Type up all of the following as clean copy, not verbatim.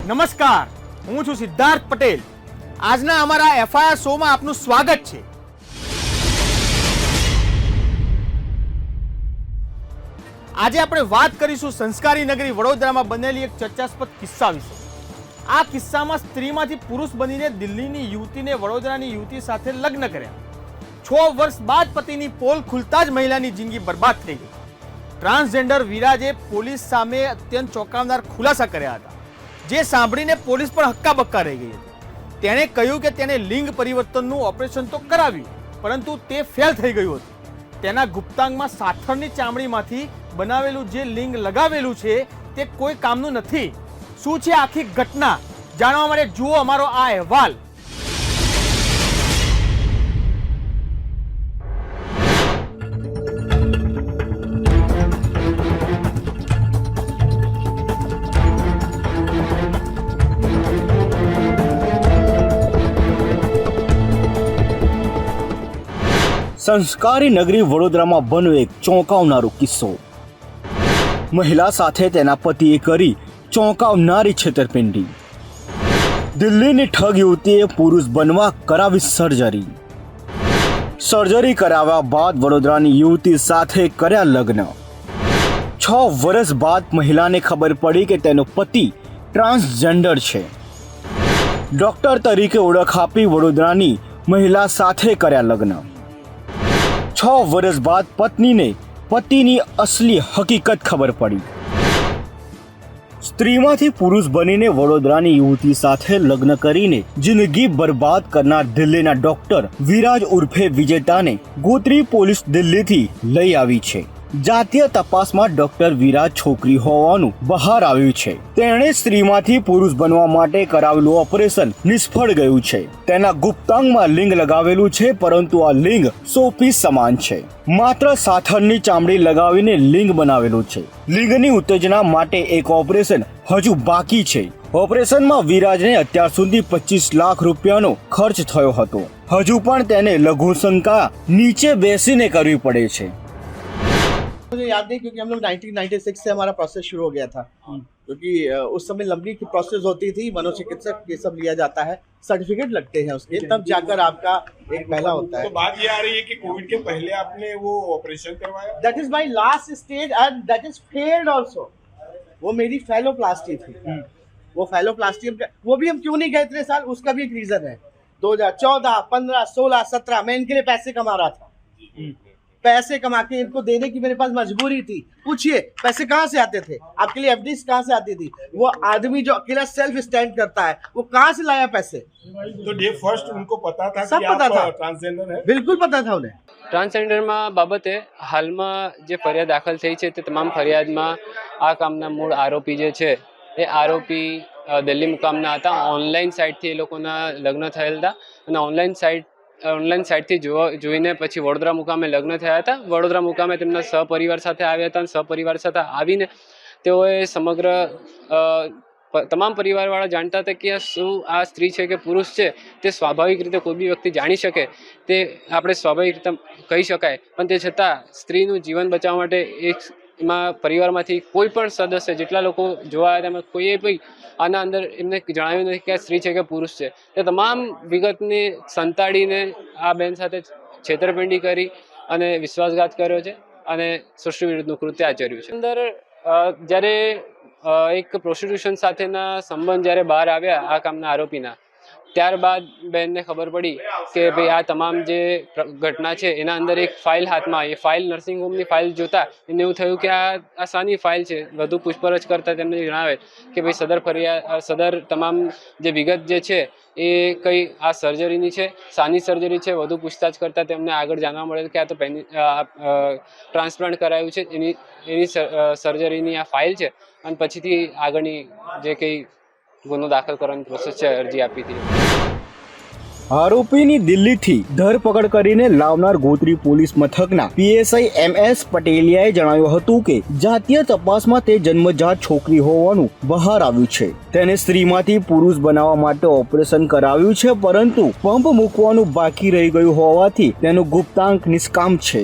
નમસ્કાર, હું છું સિદ્ધાર્થ પટેલ. આજના અમારા એફઆઈઆર શોમાં આપનું સ્વાગત છે. આજે આપણે વાત કરીશું સંસ્કારી નગરી વડોદરામાં બનેલી એક ચર્ચાસ્પદ કિસ્સા વિશે. આ કિસ્સામાં સ્ત્રીમાંથી પુરુષ બનીને દિલ્હીની યુવતીને વડોદરાની યુવતી સાથે લગ્ન કર્યા. 6 વર્ષ બાદ પતિની પોલ ખુલતા જ મહિલાની જિંદગી બરબાદ થઈ ગઈ. ટ્રાન્સજેન્ડર વિરાજે પોલીસ સામે અત્યંત ચોંકાવનાર ખુલાસા કર્યા હતા, જે સાંભળીને પોલીસ પણ હક્કાબક્કા રહી ગઈ હતી. તેણે કહ્યું કે તેણે લિંગ પરિવર્તનનું ઓપરેશન તો કરાવ્યું, પરંતુ તે ફેલ થઈ ગયું હતું. તેના ગુપ્તાંગમાં સાથળની ચામડીમાંથી બનાવેલું જે લિંગ લગાવેલું છે તે કોઈ કામનું નથી. શું છે આખી ઘટના, જાણવા માટે જુઓ અમારો આ અહેવાલ. સંસ્કારી નગરી વડોદરામાં બન્યો એક ચોંકાવનારો કિસ્સો. મહિલા સાથે તેના પતિએ કરી ચોંકાવનારી છેતરપિંડી. દિલ્હીની ઠગ યુવતીએ પુરુષ બનવા કરાવી સર્જરી. સર્જરી કરાવ્યા બાદ વડોદરાની યુવતી સાથે કર્યા લગ્ન. 6 વર્ષ બાદ મહિલાને ખબર પડી કે તેનો પતિ ટ્રાન્સજેન્ડર છે. ડોક્ટર તરીકે ઓળખ આપી વડોદરાની મહિલા સાથે કર્યા લગ્ન. 6 વર્ષ બાદ પત્નીને પતિની અસલી હકીકત ખબર પડી. સ્ત્રીમાંથી પુરુષ બનીને વડોદરાની યુવતી સાથે લગ્ન કરીને જિંદગી બરબાદ કરનાર દિલ્હીના ડોક્ટર વિરાજ ઉર્ફે વિજેતાને ગોત્રી પોલીસ દિલ્હીથી લઈ આવી છે. જાતીય તપાસમાં ડોક્ટર વિરાજ છોકરી હોવાનું બહાર આવ્યું છે. તેણે સ્ત્રીમાંથી પુરુષ બનવા માટે કરાવેલું ઓપરેશન નિષ્ફળ ગયું છે. તેના ગુપ્તાંગમાં લિંગ લગાવેલું છે, પરંતુ આ લિંગ સોપીસ સમાન છે. માત્ર સાથળની ચામડી લગાવીને લિંગ બનાવેલું છે. લિંગની ઉત્તેજના માટે એક ઓપરેશન હજુ બાકી છે. ઓપરેશનમાં વિરાજને અત્યાર સુધી 25 લાખ રૂપિયાનો ખર્ચ થયો હતો. હજુ પણ તેને લઘુશંકા નીચે બેસીને કરવી પડે છે. मुझे याद नहीं, क्योंकि हम लोग 1996 से हमारा प्रोसेस शुरू हो गया था, क्योंकि उस समय लंबी प्रोसेस होती थी. मनोचिकित्सक ये सब लिया जाता है, सर्टिफिकेट लगते हैं उसके, तब जाकर आपका एक पहला होता है. तो बात ये आ रही है कि कोविड के पहले आपने वो ऑपरेशन करवाया. That is my last stage and that is failed also. वो मेरी फेलोप्लास्टी थी. वो फेलोप्लास्टी वो भी हम क्यों नहीं गए इतने साल, उसका भी एक रीजन है. 2014, 15, 16, 17 मैं इनके लिए पैसे कमा रहा था. पैसे कमा के इनको देने की मेरे पास मजबूरी थी. पूछिए पैसे कहाँ से आते थे आपके लिए, एफडीज कहाँ से आती थी. वो आदमी जो अकेला सेल्फ स्टैंड करता है वो कहाँ से लाया पैसे. तो डे फर्स्ट उनको पता था सब कि पता आप था. ट्रांसजेंडर है. बिल्कुल पता था उन्हें. ટ્રાન્સજેન્ડરમાં બાબતે હાલમાં જે ફરિયાદ દાખલ થઈ છે તે તમામ ફરિયાદમાં આ કામના મૂળ આરોપી જે છે એ આરોપી દિલ્હી મુકામના હતા. ઓનલાઈન સાઇટથી એ લોકોના લગ્ન થયેલ હતા અને ઓનલાઈન સાઇટથી જોઈને પછી વડોદરા મુકામે લગ્ન થયા હતા. વડોદરા મુકામે તેમના સહપરિવાર સાથે આવ્યા હતા અને સહપરિવાર સાથે આવીને તેઓએ સમગ્ર તમામ પરિવારવાળા જાણતા હતા કે શું આ સ્ત્રી છે કે પુરુષ છે તે સ્વાભાવિક રીતે કોઈ બી વ્યક્તિ જાણી શકે, તે આપણે સ્વાભાવિક રીતે કહી શકાય. પણ તે છતાં સ્ત્રીનું જીવન બચાવવા માટે એમાં પરિવારમાંથી કોઈ પણ સદસ્ય, જેટલા લોકો જોવા આવ્યા તેમાં કોઈએ પણ આના અંદર એમને જણાવ્યું નથી કે આ સ્ત્રી છે કે પુરુષ છે. તે તમામ વિગતને સંતાડીને આ બેન સાથે છેતરપિંડી કરી અને વિશ્વાસઘાત કર્યો છે અને સૃષ્ટિ વિરુદ્ધનું કૃત્ય આચર્યું છે. અંદર જ્યારે એક પ્રોસ્ટિટ્યુશન સાથેના સંબંધ જ્યારે બહાર આવ્યા આ કામના આરોપીના, ત્યારબાદ બેનને ખબર પડી કે ભાઈ આ તમામ જે ઘટના છે એના અંદર એક ફાઇલ હાથમાં આવી. એ ફાઇલ નર્સિંગ હોમની ફાઇલ જોતા એને એવું થયું કે આ શાની ફાઇલ છે. વધુ પૂછપરછ કરતા તેમને જણાવે કે ભાઈ સદર તમામ જે વિગત જે છે એ કઈ આ સર્જરીની છે, શાની સર્જરી છે. વધુ પૂછતાછ કરતા તેમને આગળ જાણવા મળેલ કે આ તો ટ્રાન્સપ્લાન્ટ કરાયું છે એની સર્જરીની આ ફાઇલ છે. અને પછીથી આગળની જે કંઈ ગુનો દાખલ કરવાની પ્રોસેસ છે અરજી આપી હતી. આરોપીની દિલ્હીથી ધરપકડ કરીને લાવનાર ગોત્રી પોલીસ મથકના પીએસઆઈ MS પટેલિયાએ જણાવ્યું હતું કે જાતીય તપાસમાં તે જન્મજાત છોકરી હોવાનું બહાર આવ્યું છે. તેને સ્ત્રીમાંથી પુરુષ બનાવવા માટે ઓપરેશન કરાવ્યું છે, પરંતુ પંપ મૂકવાનું બાકી રહી ગયું હોવાથી તેનો ગુપ્તાંક નિષ્કામ છે.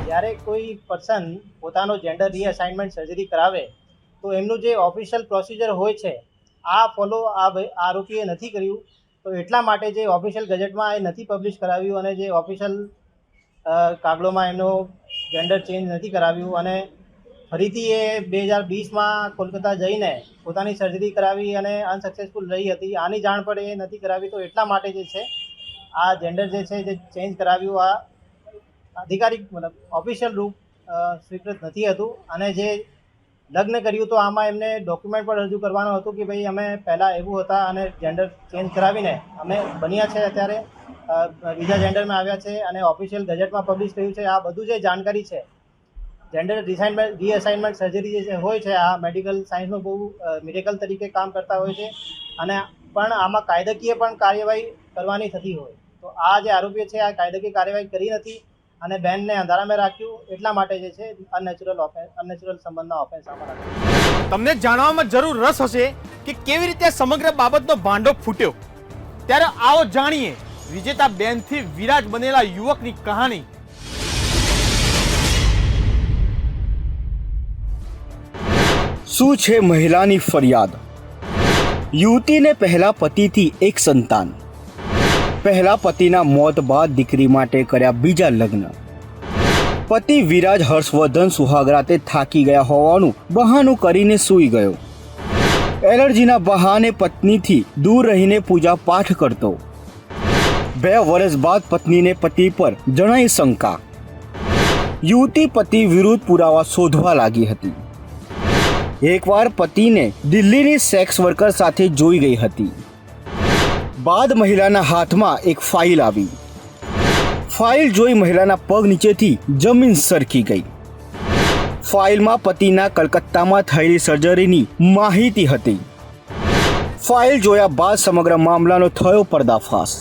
જ્યારે કોઈ પર્સન પોતાનો જેન્ડર રીઅસાઇનમેન્ટ સર્જરી કરાવે તો એમનું જે ઓફિશિયલ પ્રોસિજર હોય છે આ ફોલો આ આરોપીએ નથી કર્યું. તો એટલા માટે જે ઓફિશિયલ ગેજેટમાં એ નથી પબ્લિશ કરાવ્યું અને જે ઓફિશિયલ કાગળોમાં એમનો જેન્ડર ચેન્જ નથી કરાવ્યું અને ફરીથી એ 2020માં કોલકાતા જઈને પોતાની સર્જરી કરાવી અને અનસક્સેસફુલ રહી હતી. આની જાણ પણ એ નથી કરાવી. તો એટલા માટે જે છે આ જેન્ડર જે છે જે ચેન્જ કરાવ્યું આ આધિકારિક મતલબ ઓફિશિયલ રૂપ સ્વીકૃત નથી હતું. અને જે લગ્ન કર્યું તો આમાં એમને ડોક્યુમેન્ટ પણ રજૂ કરવાનું હતું કે ભાઈ અમે પહેલાં એવું હતા અને જેન્ડર ચેન્જ કરાવીને અમે બન્યા છે અત્યારે બીજા જેન્ડરમાં આવ્યા છે અને ઓફિશિયલ ગેજેટમાં પબ્લિશ થયું છે. આ બધું જે જાણકારી છે જેન્ડર રીઅસાઇનમેન્ટ સર્જરી જે હોય છે આ મેડિકલ સાયન્સનું બહુ મિરેકલ તરીકે કામ કરતા હોય છે અને પણ આમાં કાયદાકીય પણ કાર્યવાહી કરવાની થતી હોય. તો આ જે આરોપીઓ છે આ કાયદાકીય કાર્યવાહી કરી નથી અને બેનને અંધારામાં રાખ્યું. એટલા માટે જે છે અનનેચરલ સંબંધના ઓફેન્સ આમાં રાખ્યું. તમને જાણવામાં જરૂર રસ હશે કે કેવી રીતે સમગ્ર બાબતનો ભાંડો ફૂટ્યો. ત્યારે આવો જાણીએ વિજેતા બેનથી વિરાજ બનેલા યુવકની કહાની. શું છે મહિલાની ફરિયાદ? યુવતીને પહેલા પતિથી એક સંતાન, પહેલા પતિના મોત બાદ દીકરી માટે કર્યા બીજા લગ્ન. પતિ વિરાજ હર્ષવર્ધન સુહાગરાતે થાકી ગયા હોવાનું બહાનું કરીને સૂઈ ગયો. એલર્જીના બહાને પત્નીથી દૂર રહીને પૂજા પાઠ કરતો. 2 વર્ષ બાદ પત્નીને પતિ પર જણાઈ શંકા. યુવતી પતિ વિરુદ્ધ પુરાવા શોધવા લાગી હતી. એકવાર પતિને દિલ્હીની સેક્સ વર્કર સાથે જોઈ ગઈ હતી. બાદ મહિલાના હાથમાં એક ફાઇલ આવી. ફાઇલ જોઈ મહિલાના પગ નીચેથી જમીન સરકી ગઈ. ફાઇલમાં પતિના કલકત્તામાં થયેલી સર્જરીની માહિતી હતી. ફાઇલ જોયા બાદ સમગ્ર મામલાનો થયો પર્દાફાશ.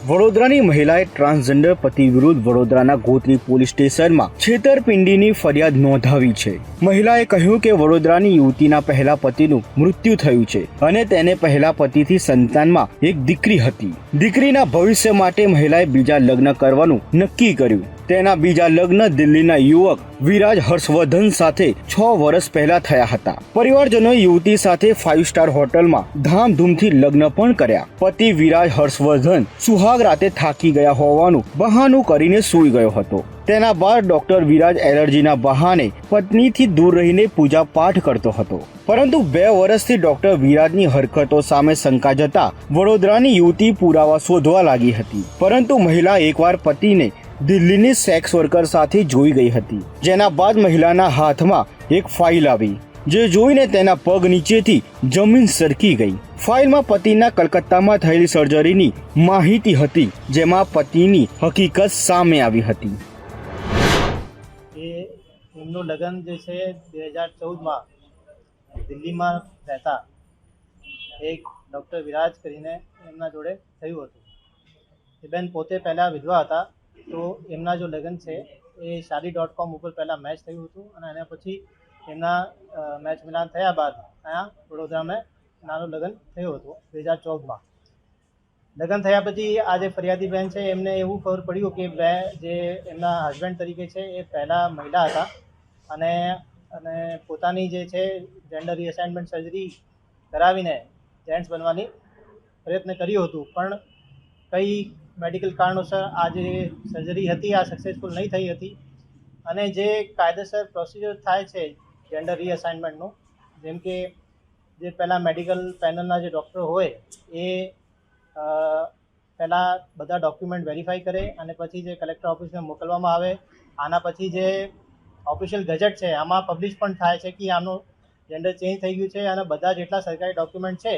વડોદરાની મહિલાએ ટ્રાન્સજેન્ડર પતિ વિરુદ્ધ વડોદરાના ગોત્રી પોલીસ સ્ટેશનમાં છેતરપિંડીની ફરિયાદ નોંધાવી છે. મહિલાએ કહ્યું કે વડોદરાની યુવતીના પહેલા પતિનું મૃત્યુ થયું છે અને તેને પહેલા પતિથી સંતાનમાં એક દીકરી હતી. દીકરીના ભવિષ્ય માટે મહિલાએ બીજા લગ્ન કરવાનું નક્કી કર્યું. તેના બીજા લગ્ન દિલ્હીના યુવક વિરાજ હર્ષવર્ધન સાથે 6 વર્ષ પહેલા થયા હતા. પરિવારજનોએ યુવતી સાથે 5 સ્ટાર હોટલમાં ધામધૂમથી લગ્ન પણ કર્યા. પતિ વિરાજ હર્ષવર્ધન સુહાગ રાતે થાકી ગયા હોવાનું બહાનું કરીને સૂઈ ગયો હતો. તેના બાદ ડોક્ટર વિરાજ એલર્જીના બહાને પત્નીથી દૂર રહીને પૂજા પાઠ કરતો હતો. પરંતુ 2 વર્ષથી ડોક્ટર વિરાજની હરકતો સામે શંકા જતા વડોદરાની યુવતી પુરાવા શોધવા લાગી હતી. પરંતુ મહિલા એકવાર પતિને દિલ્હીની સેક્સ વર્કર સાથે જોઈ ગઈ હતી. જેના બાદ મહિલાના હાથમાં એક ફાઇલ આવી જે જોઈને તેના પગ નીચેથી જમીન સરકી ગઈ. ફાઇલમાં પતિના કલકત્તામાં થયેલી સર્જરીની માહિતી હતી જેમાં પતિની હકીકત સામે આવી હતી. એ એમનું લગ્ન જે છે 2014માં દિલ્હીમાં રહેતા એક ડૉક્ટર વિરાજ કરીને એમના જોડે થયું હતું. એ બેન પોતે પહેલાં વિધવા હતા. તો એમના જો લગ્ન છે એ shaadi.com ઉપર પહેલાં મેચ થયું હતું અને એના પછી એમના મેચ મિલાન થયા બાદ અહીંયા વડોદરામાં નાનું લગ્ન થયું હતું 2014માં. લગ્ન થયા પછી આ જે ફરિયાદી બહેન છે એમને એવું ખબર પડ્યું કે જે એમના હસબન્ડ તરીકે છે એ પહેલાં મહિલા હતા અને પોતાની જે છે જેન્ડર રીઅસાઇનમેન્ટ સર્જરી કરાવીને જેન્ટ્સ બનવાની પ્રયત્ન કર્યું હતું. પણ કઈ મેડિકલ કારણોસર આ જે સર્જરી હતી આ સક્સેસફુલ નહીં થઈ હતી. અને જે કાયદેસર પ્રોસિજર થાય છે જેન્ડર રીઅસાઇનમેન્ટનું, જેમ કે જે પહેલાં મેડિકલ પેનલના જે ડૉક્ટર હોય એ પહેલાં બધા ડોક્યુમેન્ટ વેરીફાઈ કરે અને પછી જે કલેક્ટર ઓફિસને મોકલવામાં આવે. આના પછી જે ઓફિશિયલ ગેજેટ છે આમાં પબ્લિશ પણ થાય છે કે આનું જેન્ડર ચેન્જ થઈ ગયું છે અને બધા જેટલા સરકારી ડોક્યુમેન્ટ છે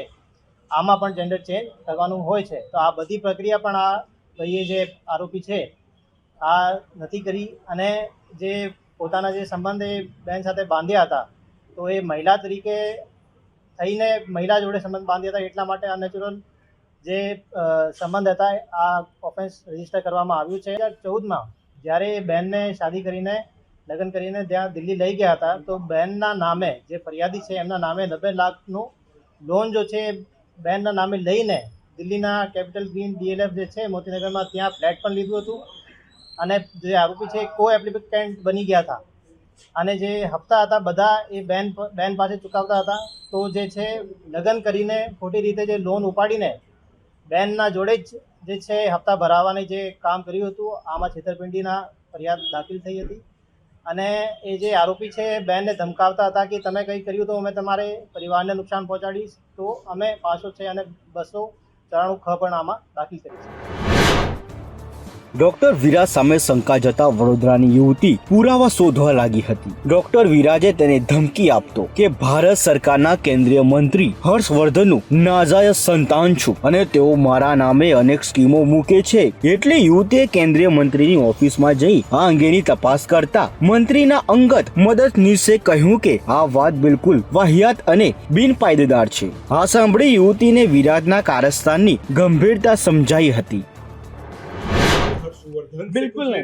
આમાં પણ જેન્ડર ચેન્જ કરવાનું હોય છે. તો આ બધી પ્રક્રિયા પણ આ ભાઈએ જે આરોપી છે આ નથી કરી અને જે પોતાના જે સંબંધ એ બેન સાથે બાંધ્યા હતા તો એ મહિલા તરીકે થઈને મહિલા જોડે સંબંધ બાંધ્યા હતા. એટલા માટે અનનેચરલ જે સંબંધ હતા આ ઓફેન્સ રજીસ્ટર કરવામાં આવ્યું છે. 2014માં જ્યારે એ બહેનને શાદી કરીને લગ્ન કરીને ત્યાં દિલ્હી લઈ ગયા હતા તો બહેનના નામે જે ફરિયાદી છે એમના નામે 90 લાખનું લોન જો છે બહેનના નામે લઈને દિલ્હીના કેપિટલ ગ્રીન DLF જે છે મોતીનગરમાં ત્યાં ફ્લેટ પણ લીધું હતું અને જે આરોપી છે કો એપ્લિકેન્ટ બની ગયા હતા અને જે હપ્તા હતા બધા એ બેન પાસે ચૂકવતા હતા. તો જે છે લગ્ન કરીને ખોટી રીતે જે લોન ઉપાડીને બેનના જોડે જ જે છે હપ્તા ભરાવવાની જે કામ કર્યું હતું, આમાં છેતરપિંડીના ફરિયાદ દાખલ થઈ હતી. અને એ જે આરોપી છે બેનને ધમકાવતા હતા કે તમે કંઈ કર્યું તો અમે તમારે પરિવારને નુકસાન પહોંચાડીશ. તો અમે 506 અને 294 ખ પણ આમાં દાખલ કરી છે. ડોક્ટર વિરાજ સામે શંકા જતા વડોદરાની યુવતી પુરાવા શોધવા લાગી હતી. ડોક્ટર વિરાજે તેને ધમકી આપતો કે ભારત સરકારના કેન્દ્રીય મંત્રી હર્ષવર્ધનનું નાજાયજ સંતાન છું અને તેઓ મારા નામે અનેક સ્કીમો મૂકે છે. એટલે યુવતીએ કેન્દ્રીય મંત્રીની ઓફિસમાં જઈ આ અંગેની તપાસ કરતા મંત્રીના અંગત મદદનીશે કહ્યું કે આ વાત બિલકુલ વાહિયાત અને બિનપાયદેદાર છે. આ સાંભળી યુવતીને વિરાજના કારસ્તાનની ગંભીરતા સમજાઈ હતી. बिल्कुल नहीं.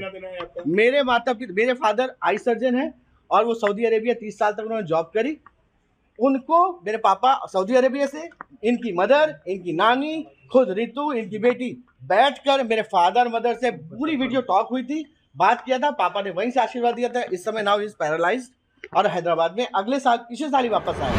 मेरे माता पिता, मेरे फादर आई सर्जन है और वो सऊदी अरेबिया 30 साल तक उन्होंने जॉब करी. उनको मेरे पापा सऊदी अरेबिया से, इनकी मदर, इनकी नानी, खुद रितु, इनकी बेटी बैठकर मेरे फादर मदर से पूरी वीडियो टॉक हुई थी, बात किया था. पापा ने वहीं से आशीर्वाद दिया था. इस समय नाउ इज पैरालाइज्ड और हैदराबाद में अगले साल पिछले साल ही वापस आए.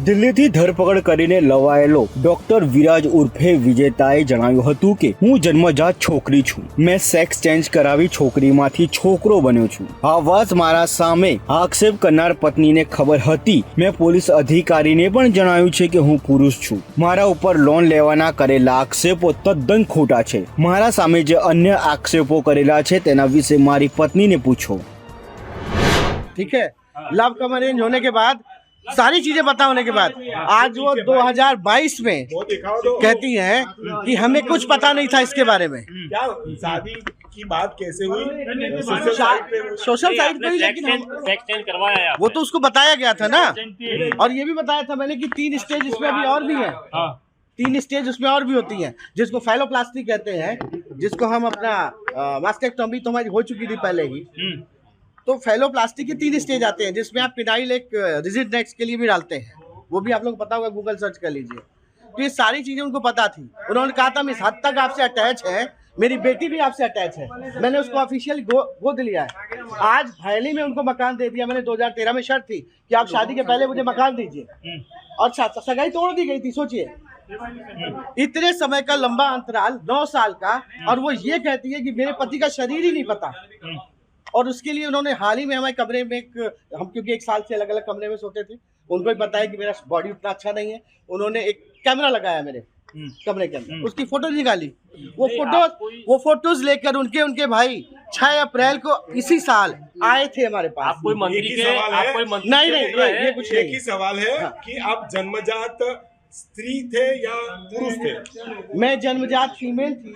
દિલ્હીથી ધરપકડ કરીને લવાયેલો ડોક્ટર વિરાજ ઉર્ફે વિજેતાએ જણાવ્યું હતું કે હું જન્મજાત છોકરી છું. મેં સેક્સ ચેન્જ કરાવી છોકરીમાંથી છોકરો બન્યો છું. આ વાત મારા સામે આક્ષેપ કરનાર પત્નીને ખબર હતી. મેં પોલીસ અધિકારીને પણ જણાવ્યું છે કે હું પુરુષ છું. મારા ઉપર લોન લેવાના કરેલા આક્ષેપો તદ્દન ખોટા છે. મારા સામે જે અન્ય આક્ષેપો કરેલા છે તેના વિશે મારી પત્નીને પૂછો. ठीक है. लव कम अरेंज होने के बाद सारी चीजें पता होने के बाद आज वो 2022 में कहती हैं कि हमें कुछ पता नहीं था इसके बारे में. क्या शादी की बात कैसे हुई? सोशल साइट पे ही, लेकिन सेक्स चेंज करवाया वो तो उसको बताया गया था ना. और ये भी बताया था मैंने कि 3 स्टेज इसमें अभी और भी है. 3 स्टेज उसमें और भी होती हैं, जिसको फैलोप्लास्टी कहते हैं, जिसको हम अपना मास्टेक्टोमी तो हमारी हो चुकी थी पहले ही. तो फैलोप्लास्टी के 3 स्टेज आते हैं, जिसमें आप पिनाइल एक रिजिड नेक्स के लिए भी डालते हैं. वो भी आप लोग पता होगा, गूगल सर्च कर लीजिए. तो ये सारी चीजें उनको पता थी. उन्होंने कहा था हम इस हद तक आपसे अटैच है, मेरी बेटी भी आपसे अटैच है. मैंने उसको ऑफिशियल गोद लिया है. आज भैली में उनको मकान दे दिया मैंने. 2013 में शर्त थी कि आप शादी के पहले मुझे मकान दीजिए, और सगाई तोड़ दी गई थी. सोचिए इतने समय का लंबा अंतराल, 9 साल का, और वो ये कहती है कि मेरे पति का शरीर ही नहीं पता. और उसके लिए उन्होंने हाल ही में हमारे कमरे में हम क्योंकि 1 साल से अलग अलग कमरे में सोते थे, उनको भी पता है कि मेरा बॉडी उतना अच्छा नहीं है. उन्होंने एक कैमरा लगाया मेरे कमरे के अंदर, उसकी फोटो निकाली. वो फोटोज लेकर उनके भाई 6 अप्रैल को इसी साल आए थे हमारे पास. आप कोई मंत्री के नहीं, ये कुछ एक नहीं. ही सवाल है कि आप जन्मजात स्त्री थे या पुरुष थे? मैं जन्मजात फीमेल थी.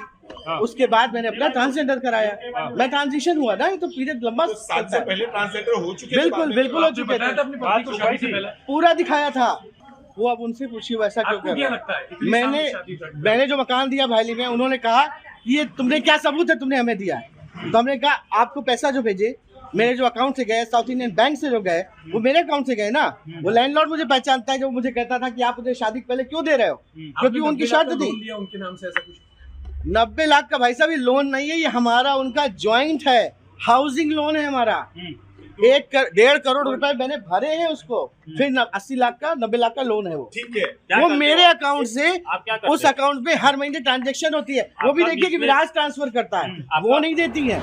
उसके बाद मैंने अपना ट्रांसजेंडर कराया. मैं ट्रांजिशन हुआ ना, ये तो पीरियड लंबा तो 7 से पहले ट्रांसजेंडर हो चुके थे? बिल्कुल हो चुके थे. पूरा दिखाया था. वो अब उनसे पूछिए वैसा क्यों कर रहा है. मैंने जो मकान दिया भाईली में, उन्होंने कहा ये तुमने क्या सबूत है तुमने हमें दिया है. तो हमने कहा आपको पैसा जो भेजे मेरे जो अकाउंट से गए, साउथ इंडियन बैंक से जो गए, वो मेरे अकाउंट से गए ना. वो लैंडलॉर्ड मुझे पहचानता है, जो मुझे कहता था कि आप मुझे शादी पहले क्यों दे रहे हो, क्योंकि उनकी शर्त थी. उनके नाम से ऐसा कुछ 90 लाख का भाई साहब ये लोन नहीं है, ये हमारा उनका जॉइंट है. हाउसिंग लोन है हमारा. 1.5 करोड़ रुपए मैंने भरे हैं उसको. फिर 80 लाख का 90 लाख का लोन है वो. ठीक है. वो मेरे अकाउंट से आप क्या करते उस अकाउंट में हर महीने ट्रांजेक्शन होती है. वो भी देखिए कि विराज ट्रांसफर करता है, वो नहीं देती है.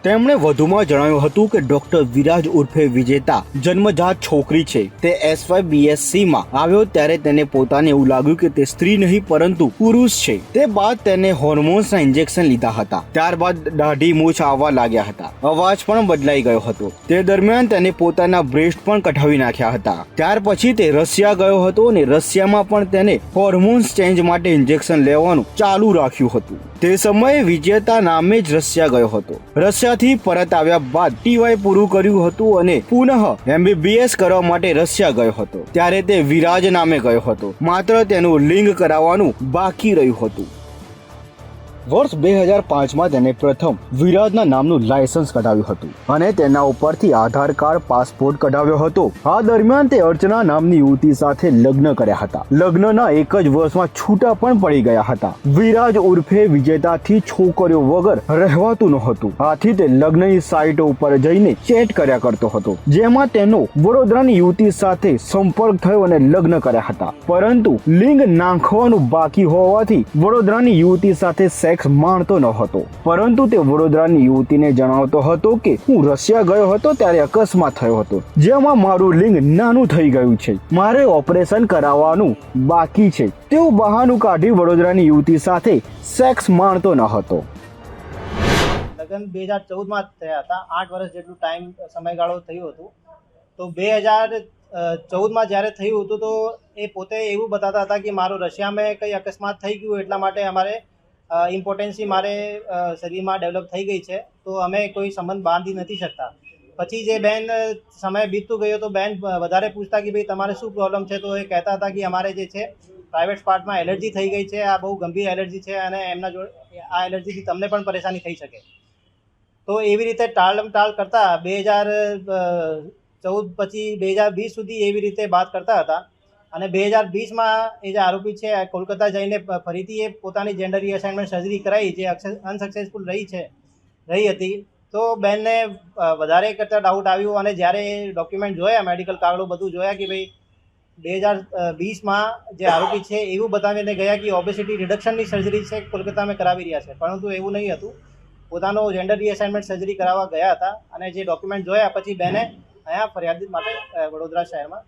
તેમણે વધુમાં જણાવ્યું હતું કે ડોક્ટર વિરાજ ઉર્ફે વિજેતા જન્મજાત છોકરી છે. તે SYBSC માં આવ્યો ત્યારે તેને પોતાને એવું લાગ્યું કે તે સ્ત્રી નહીં પરંતુ પુરુષ છે. તે બાદ તેને હોર્મોન્સના ઇન્જેક્શન લીધા હતા. ત્યારબાદ દાઢી મૂછ આવવા લાગ્યા હતા. અવાજ પણ બદલાઈ ગયો હતો. તે દરમિયાન તેને પોતાના બ્રેસ્ટ પણ કઢાવી નાખ્યા હતા. ત્યાર પછી તે રશિયા ગયો હતો અને રશિયામાં પણ તેને હોર્મોન્સ ચેન્જ માટે ઇન્જેક્શન લેવાનું ચાલુ રાખ્યું હતું. તે સમયે વિજેતા નામે જ રશિયા ગયો હતો. રશિયાથી પરત આવ્યા બાદ TY પૂરું કર્યું હતું અને પુનઃ MBBS કરવા માટે રશિયા ગયો હતો. ત્યારે તે વિરાજ નામે ગયો હતો. માત્ર તેનું લિંગ કરાવવાનું બાકી રહ્યું હતું. વર્ષ 2005માં તેને પ્રથમ વિરાજના નામનું લાયસન્સ કઢાવ્યું હતું અને તેના ઉપરથી આધાર કાર્ડ પાસપોર્ટ કઢાવ્યો હતો. આ દરમિયાન તે અર્ચના નામની યુવતી સાથે લગ્ન કર્યા હતા. લગ્નના એક જ વર્ષમાં છૂટા પણ પડી ગયા હતા. વિરાજ ઉર્ફે વિજેતાથી છોકરીઓ વગર રહેવાતું નહોતું. આથી તે લગ્નની સાઇટો ઉપર જઈને ચેટ કર્યા કરતો હતો, જેમાં તેનો વડોદરાની યુવતી સાથે સંપર્ક થયો અને લગ્ન કર્યા હતા. પરંતુ લિંગ નાખવાનું બાકી હોવાથી વડોદરાની યુવતી સાથે સેક્સ માણતો ન હતો. પરંતુ તે વડોદરાની યુવતીને જણાવતો હતો કે હું રશિયા ગયો હતો ત્યારે અકસ્માત થયો હતો, જેમાં મારું લિંગ નાનું થઈ ગયું છે, મારે ઓપરેશન કરાવવાનું બાકી છે. તેવું બહાનું કાઢી વડોદરાની યુવતી સાથે સેક્સ માણતો ન હતો. લગ્ન 2014માં થયા હતા. 8 વર્ષ જેટલું સમયગાળો થયું હતું. તો 2014માં જ્યારે થયું હતું તો એ પોતે એવું બતાવતા હતા કે મારું રશિયામાં કંઈ અકસ્માત થઈ ગયું, એટલા માટે અમારે ઇમ્પોર્ટન્સી મારે શરીરમાં ડેવલપ થઈ ગઈ છે, તો અમે કોઈ સંબંધ બાંધી નથી શકતા. પછી જે બેન સમય બીતતું ગયો તો બેન વધારે પૂછતા કે ભાઈ તમારે શું પ્રોબ્લેમ છે, તો એ કહેતા હતા કે અમારે જે છે પ્રાઇવેટ પાર્ટમાં એલર્જી થઈ ગઈ છે, આ બહુ ગંભીર એલર્જી છે અને એમના જોડે આ એલર્જીથી તમને પણ પરેશાની થઈ શકે. તો એવી રીતે ટાળ કરતા 2014 પછી 2020 સુધી એવી રીતે વાત કરતા હતા. અને 2020માં એ જે આરોપી છે કોલકાતા જઈને ફરીથી એ પોતાની જેન્ડર રીઅસાઇનમેન્ટ સર્જરી કરાવી, જે અનસક્સેસફુલ રહી હતી. તો બેનને વધારે કરતાં ડાઉટ આવ્યું અને જ્યારે ડોક્યુમેન્ટ જોયા, મેડિકલ કાગળો બધું જોયા કે ભાઈ 2020માં જે આરોપી છે એવું બતાવીને ગયા કે ઓબેસિટી રિડક્શનની સર્જરી છે કોલકાતામાં કરાવી રહ્યા છે, પરંતુ એવું નહીં હતું. પોતાનો જેન્ડર રીઅસાઇનમેન્ટ સર્જરી કરાવવા ગયા હતા અને જે ડોક્યુમેન્ટ જોયા પછી બેને અહીંયા ફરિયાદ માટે વડોદરા શહેરમાં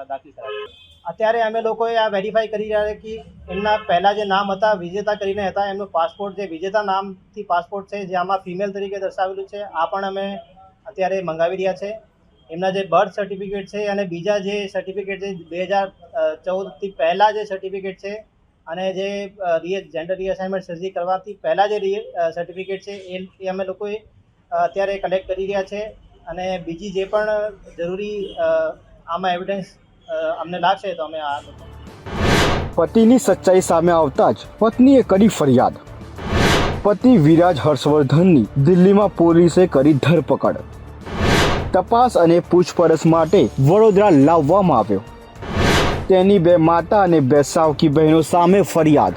દાખલ કરાવી. અત્યારે અમે લોકોએ આ વેરીફાઈ કરી રહ્યા છે કે એમના પહેલાં જે નામ હતા વિજેતા કરીને હતા, એમનો પાસપોર્ટ જે વિજેતા નામથી પાસપોર્ટ છે જે આમાં ફિમેલ તરીકે દર્શાવેલું છે, આ પણ અમે અત્યારે મંગાવી રહ્યા છે. એમના જે બર્થ સર્ટિફિકેટ છે અને બીજા જે સર્ટિફિકેટ છે 2014થી પહેલાં જે સર્ટિફિકેટ છે અને જે જેન્ડર રીઅસાઇનમેન્ટ સર્જરી કરવાથી પહેલાં જે સર્ટિફિકેટ છે એ અમે લોકોએ અત્યારે કલેક્ટ કરી રહ્યા છે. અને બીજી જે પણ જરૂરી આમાં એવિડન્સ અમને લાગશે તો અમે આ પતિની સચ્ચાઈ સામે આવતા જ પત્નીએ કરી ફરિયાદ. પતિ વિરાજ હર્ષવર્ધનની દિલ્હીમાં પોલીસે કરી ધરપકડ. તપાસ અને પૂછપરછ માટે વડોદરા લાવવામાં આવ્યો. તેની 2 માતા અને 2 સાવકી બહેનો સામે ફરિયાદ.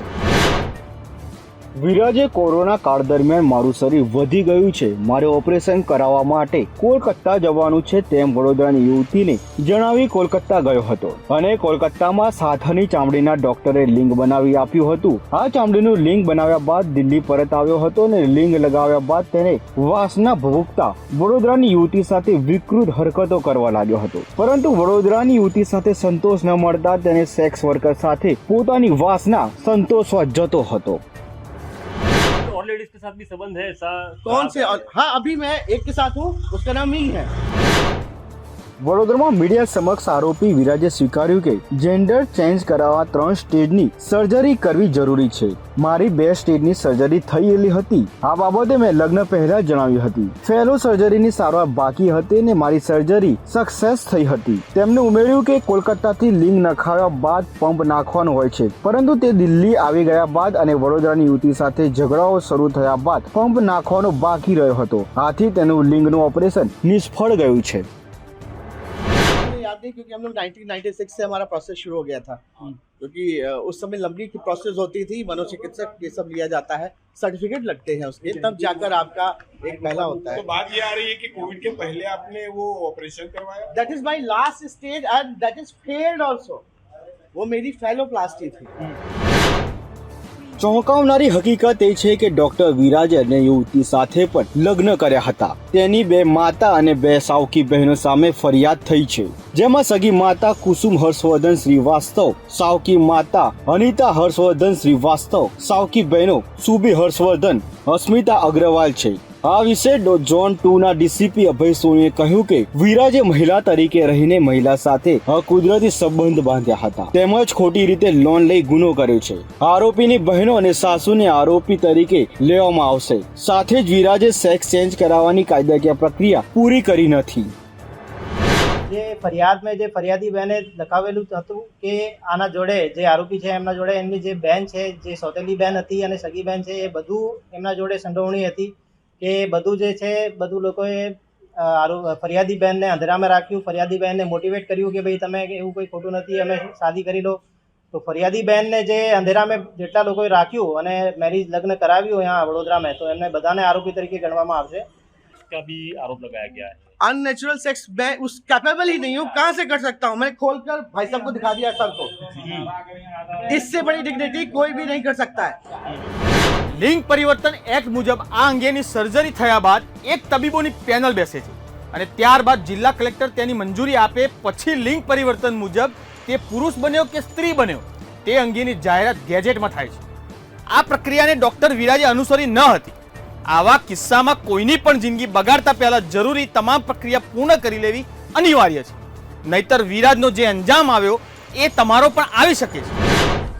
વિરાજે કોરોના કાળ દરમિયાન મારું શરીર વધી ગયું છે, મારે ઓપરેશન કરાવવા માટે કોલકાતા જવાનું છે તેમ વડોદરાની યુવતીને જણાવી કોલકાતા ગયો હતો અને કોલકાતામાં સાથની ચામડીના ડોક્ટરે લિંગ બનાવી આપ્યું હતું. આ ચામડીનું લિંગ બનાવ્યા બાદ દિલ્હી પરત આવ્યો હતો અને લિંગ લગાવ્યા બાદ તેને વાસના ભોગવતા વડોદરાની યુવતી સાથે વિકૃત હરકતો કરવા લાગ્યો હતો. પરંતુ વડોદરાની યુવતી સાથે સંતોષ ન મળતા તેને સેક્સ વર્કર સાથે પોતાની વાસના સંતોષવા જતો હતો. और लेडीज के साथ भी संबंध है ऐसा? कौन से? हाँ, अभी मैं एक के साथ हूँ, उसका नाम मिंग है. વડોદરામાં મીડિયા સમક્ષ આરોપી વિરાજે સ્વીકાર્યું કે જેન્ડર ચેન્જ કરાવવા 3 સ્ટેજની સર્જરી કરવી જરૂરી છે. મારી 2 સ્ટેજની સર્જરી થયેલી હતી. આ બાબતે મેં લગ્ન પહેલા જણાવ્યું હતી. ફેલો સર્જરીની સારવાર બાકી હતી ને મારી સર્જરી સક્સેસ થઈ હતી. તેમણે ઉમેર્યું કે કોલકાતાથી લિંગ નખાવ્યા બાદ પંપ નાખવાનું હોય છે, પરંતુ તે દિલ્હી આવી ગયા બાદ અને વડોદરાની યુવતી સાથે ઝઘડાઓ શરૂ થયા બાદ પંપ નાખવાનો બાકી રહ્યો હતો. આથી તેનું લિંગનું ઓપરેશન નિષ્ફળ ગયું છે. याद नहीं, क्योंकि हम लोग 1996 से हमारा प्रोसेस शुरू हो गया था, क्योंकि उस समय लंबी की प्रोसेस होती थी, मनोचिकित्सक ये सब लिया जाता है, सर्टिफिकेट लगते हैं उसके, तब जाकर आपका एक पहला होता है. तो बात ये आ रही है कि कोविड के पहले आपने वो ऑपरेशन करवाया? That is my last stage and that is failed also. वो मेरी फेलोप्लास्टी थी. ચોંકાવનારી હકીકત એ છે કે ડોક્ટર વિરાજે અને યુવતી સાથે પણ લગ્ન કર્યા હતા. તેની 2 માતા અને 2 સાવકી બહેનો સામે ફરિયાદ થઈ છે, જેમાં સગી માતા કુસુમ હર્ષવર્ધન શ્રીવાસ્તવ, સાવકી માતા અનિતા હર્ષવર્ધન શ્રીવાસ્તવ, સાવકી બહેનો સુબી હર્ષવર્ધન, અસ્મિતા અગ્રવાલ છે. આ વિશે ઝોન 2ના ડીસીપી અભય સોનીએ કહ્યું કે વિરાજે મહિલા તરીકે રહીને મહિલા સાથે અકુદરતી સંબંધ બાંધ્યા હતા તેમજ ખોટી રીતે લોન લઈ ગુનો કર્યો છે. આરોપીની બહેનો અને સાસુને આરોપી તરીકે લેવામાં આવશે. સાથે જ વિરાજે સેક્સ ચેન્જ કરાવવાની કાયદાકીય પ્રક્રિયા પૂરી કરી નથી. જે ફરિયાદમાં જે ફરિયાદી બહેને લખાવેલું હતું કે આના જોડે જે આરોપી છે એમના જોડે એમની જે બહેન છે, જે સોતેલી બહેન હતી અને સગી બહેન છે, એ બધું એમના જોડે સંડોવણી હતી કે બધું જે છે બધું લોકોએ ફરિયાદી બહેનને અંધેરામાં રાખ્યું, ફરિયાદી બહેનને મોટિવેટ કર્યું કે ભાઈ તમે એવું કોઈ ખોટું નથી, અમે શાદી કરી લો. તો ફરિયાદી બહેનને જે અંધેરામાં જેટલા લોકોએ રાખ્યું અને મેરેજ લગ્ન કરાવ્યું यहाँ वडोदरा में, तो એમને બધાને આરોપી તરીકે ગણવામાં આવશે. का भी आरोप लगाया गया है. अननेचुरल सेक्स मैं उस कैपेबल ही नहीं हूँ, कहाँ से कर सकता हूँ. मैंने खोल कर भाई साहब को दिखा दिया सर को. इससे बड़ी डिग्निटी कोई भी नहीं कर सकता है. લિંગ પરિવર્તન એક્ટ મુજબ આ અંગેની સર્જરી થયા બાદ એક તબીબોની પેનલ બેસે છે અને ત્યારબાદ જિલ્લા કલેક્ટર તેની મંજૂરી આપે પછી લિંગ પરિવર્તન મુજબ તે પુરુષ બન્યો કે સ્ત્રી બન્યો તે અંગેની જાહેરાત ગેજેટમાં થાય છે. આ પ્રક્રિયાને ડોક્ટર વિરાજે અનુસરી ન હતી. આવા કિસ્સામાં કોઈની પણ જિંદગી બગાડતા પહેલા જરૂરી તમામ પ્રક્રિયા પૂર્ણ કરી લેવી અનિવાર્ય છે, નહીતર વિરાજનો જે અંજામ આવ્યો એ તમારો પણ આવી શકે છે.